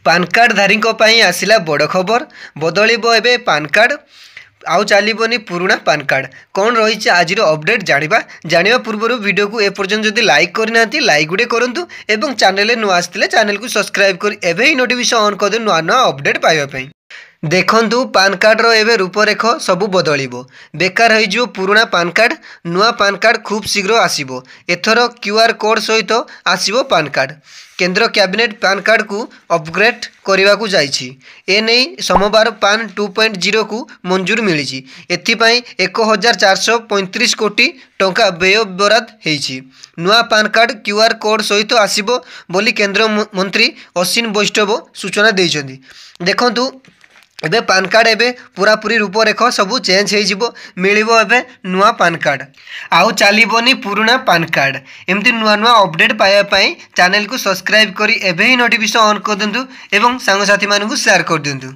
PAN card धारी आसला बड़ खबर बदलिबो एबे पान कार्ड आउ चलनी पुराना पान कार्ड कौन रही आज अपडेट जाना पूर्व वीडियो को एपर्यंत जदि लाइक करना लाइक गुटे करूँ एवं चैनल नुआ आसते चैनल को सब्सक्राइब कर एवं नोटिफिकेशन ऑन कर नुआ नुआ अपडेट पाइबापी। देखंतु पान कार्ड रो एबे रूपरेख सबू बदलिबो बेकार हो पुराना पान कार्ड नुआ पान कार्ड खूब शीघ्र आसीबो। एथर क्यूआर कोड सहित आसीबो पान कार्ड। केंद्र कैबिनेट पान कार्ड को अपग्रेड करने को जाइछि। एने सोमवार पान 2.0 को मंजूर मिली। एथिपाई 1435 कोटी टंका व्यय बराद होइछि। नुआ पान कार्ड क्यूआर कोड सहित आसीबो बोली केंद्र मंत्री अश्विनी वैष्णव सूचना देइछन्ति। देखंतु एबे पान कार्ड एबे पूरापूरी रूपरेख सबू चेंज हो मिलिबो एबे नुआ पान कार्ड आउ चलिबोनी पुराना पान कार्ड। एमती नुआ नुआ अपडेट पाइबा पई चैनल को सब्सक्राइब करी एबे ही नोटिफिकेशन ऑन कर दिंतु एवं सांग साथी मानकु शेयर कर दिंतु।